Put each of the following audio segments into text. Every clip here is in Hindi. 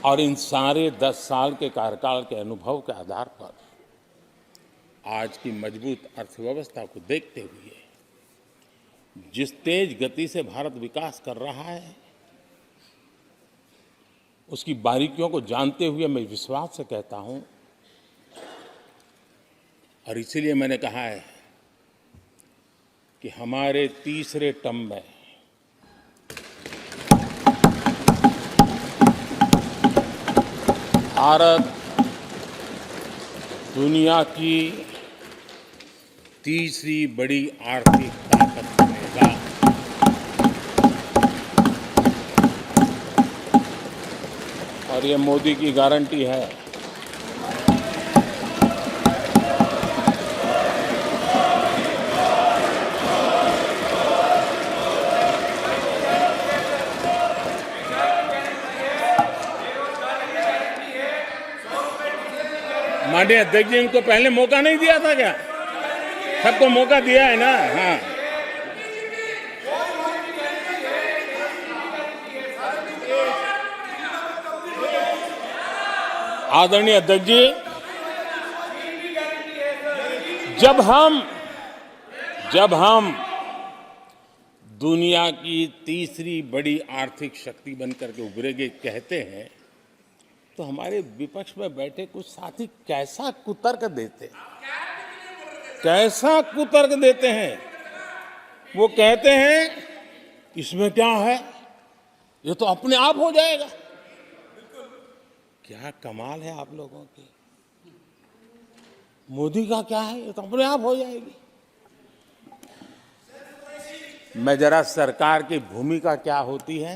और इन सारे 10 साल के कार्यकाल के अनुभव के आधार पर आज की मजबूत अर्थव्यवस्था को देखते हुए जिस तेज गति से भारत विकास कर रहा है, उसकी बारीकियों को जानते हुए मैं विश्वास से कहता हूं, और इसीलिए मैंने कहा है कि हमारे तीसरे टर्म में भारत दुनिया की तीसरी बड़ी आर्थिक ताकत बनेगा। और ये मोदी की गारंटी है। माननीय अध्यक्ष जी, इनको पहले मौका नहीं दिया था क्या? सबको मौका दिया है ना? हाँ, आदरणीय अध्यक्ष जी, जब हम दुनिया की तीसरी बड़ी आर्थिक शक्ति बनकर के उभरेंगे कहते हैं, तो हमारे विपक्ष में बैठे कुछ साथी कैसा कुतर्क देते हैं। वो कहते हैं इसमें क्या है, ये तो अपने आप हो जाएगा। क्या कमाल है आप लोगों की। मोदी का क्या है, ये तो अपने आप हो जाएगी। मैं जरा सरकार की भूमिका क्या होती है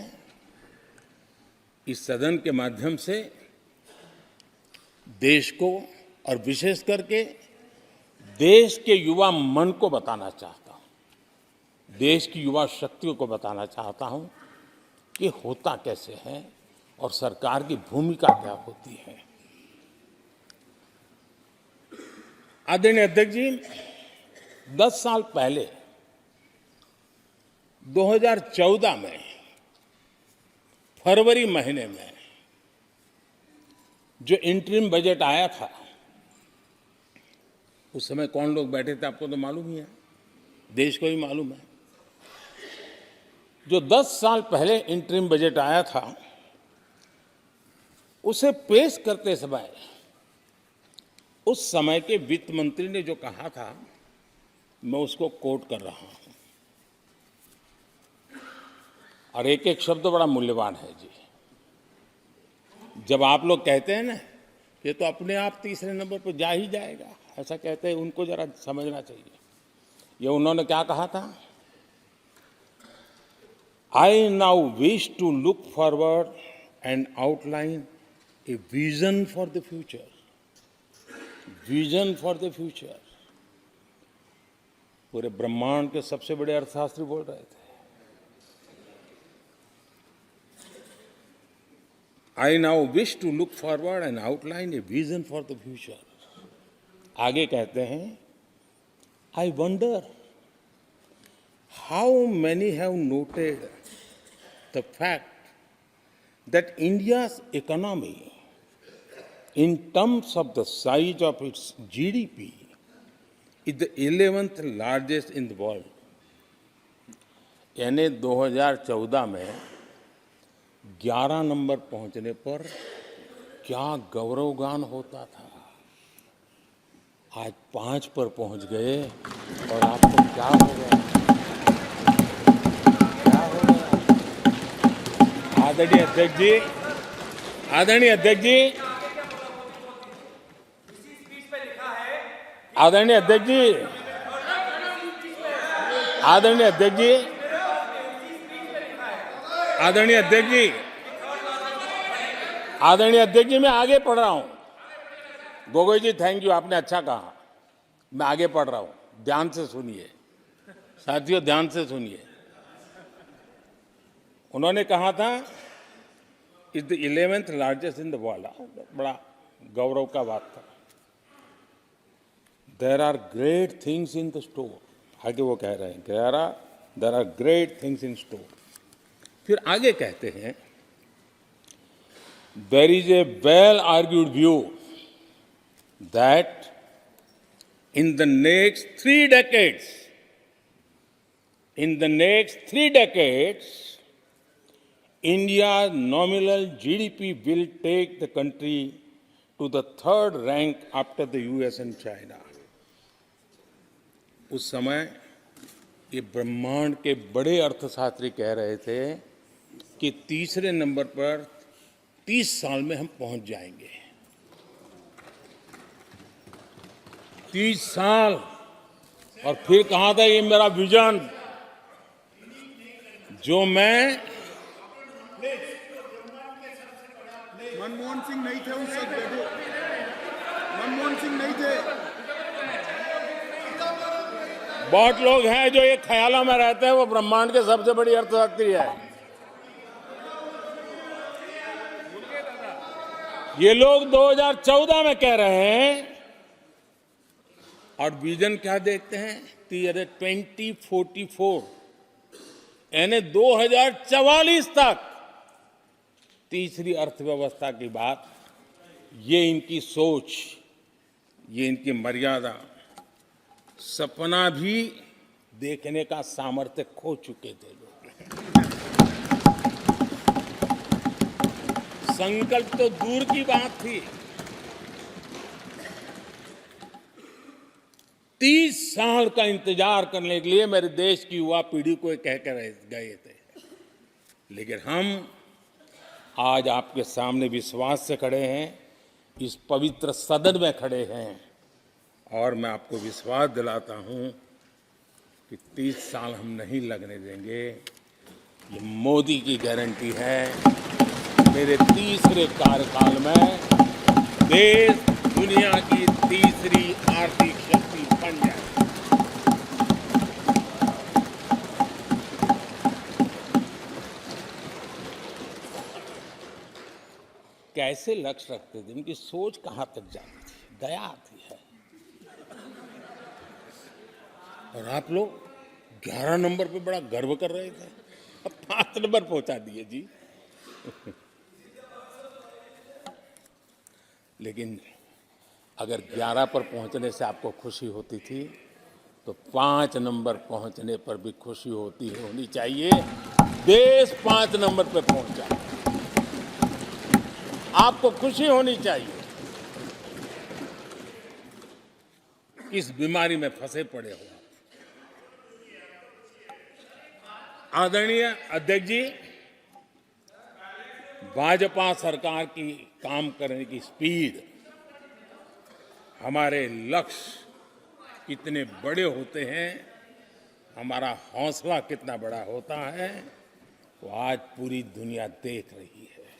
इस सदन के माध्यम से देश को और विशेष करके देश के युवा मन को बताना चाहता हूं, देश की युवा शक्तियों को बताना चाहता हूं कि होता कैसे है और सरकार की भूमिका क्या होती है। आदरणीय अध्यक्ष जी, 10 साल पहले 2014 में फरवरी महीने में जो इंटरिम बजट आया था, उस समय कौन लोग बैठे थे आपको तो मालूम ही है, देश को ही मालूम है। जो 10 साल पहले इंटरिम बजट आया था, उसे पेश करते समय उस समय के वित्त मंत्री ने जो कहा था, मैं उसको कोट कर रहा हूं, और एक एक शब्द बड़ा मूल्यवान है जी। जब आप लोग कहते हैं ना ये तो अपने आप तीसरे नंबर पर जा ही जाएगा, ऐसा कहते हैं, उनको जरा समझना चाहिए। ये उन्होंने क्या कहा था, I now wish to look forward and outline a vision for the future. Vision for the future. पूरे ब्रह्मांड के सबसे बड़े अर्थशास्त्री बोल रहे थे। I now wish to look forward and outline a vision for the future. आगे कहते हैं, I wonder how many have noted the fact that India's economy, in terms of the size of its GDP, is the 11th largest in the world. यानी 2014 में 11 नंबर पहुंचने पर क्या गौरवगान होता था। आज 5 पर पहुंच गए और आपको क्या हो गया, क्या हो गया। आदरणीय अध्यक्ष जी, आदरणीय अध्यक्ष जी, आदरणीय अध्यक्ष जी, आदरणीय अध्यक्ष जी, आदरणीय अध्यक्ष जी, आदरणीय अध्यक्ष जी, मैं आगे पढ़ रहा हूं। गोगोई जी, थैंक यू, आपने अच्छा कहा। मैं आगे पढ़ रहा हूं, ध्यान से सुनिए साथियों, ध्यान से सुनिए। उन्होंने कहा था is the 11th largest in the world. बड़ा गौरव का बात था। There are great things in the store. आगे वो कह रहे हैं there are great things in store. फिर आगे कहते हैं there is a well-argued view that in the next 3 decades, India's nominal GDP will take the country to the third rank after the US and China. उस समय ये ब्रह्मांड के बड़े अर्थशास्त्री कह रहे थे कि तीसरे नंबर पर 30 साल में हम पहुंच जाएंगे। 30 साल। और फिर कहा था ये मेरा विजन जो मैं मनमोहन सिंह नहीं थे उस वक्त, मनमोहन सिंह नहीं थे। बहुत लोग हैं जो ये ख्यालों में रहते हैं वो ब्रह्मांड के सबसे बड़ी अर्थशास्त्री है। ये लोग 2014 में कह रहे हैं और विजन क्या देखते हैं 2044 यानी 2044 तक तीसरी अर्थव्यवस्था की बात। ये इनकी सोच, ये इनकी मर्यादा, सपना भी देखने का सामर्थ्य खो चुके थे लोग। संकल्प तो दूर की बात थी। 30 साल का इंतजार करने के लिए मेरे देश की युवा पीढ़ी को कह कर गए थे, लेकिन हम आज आपके सामने विश्वास से खड़े हैं, इस पवित्र सदन में खड़े हैं और मैं आपको विश्वास दिलाता हूं कि 30 साल हम नहीं लगने देंगे। ये मोदी की गारंटी है। मेरे तीसरे कार्यकाल में देश दुनिया की तीसरी आर्थिक शक्ति बन जाए। कैसे लक्ष्य रखते थे, उनकी सोच कहां तक जाती थी, दया आती है। और आप लोग 11 नंबर पे बड़ा गर्व कर रहे थे, अब 5 नंबर पहुंचा दिए जी। लेकिन अगर 11 पर पहुंचने से आपको खुशी होती थी तो 5 नंबर पहुंचने पर भी खुशी होनी चाहिए। देश 5 नंबर पे पहुंचा, आपको खुशी होनी चाहिए। इस बीमारी में फंसे पड़े हो। आदरणीय अध्यक्ष जी, भाजपा सरकार की काम करने की स्पीड, हमारे लक्ष्य कितने बड़े होते हैं, हमारा हौसला कितना बड़ा होता है, वो आज पूरी दुनिया देख रही है।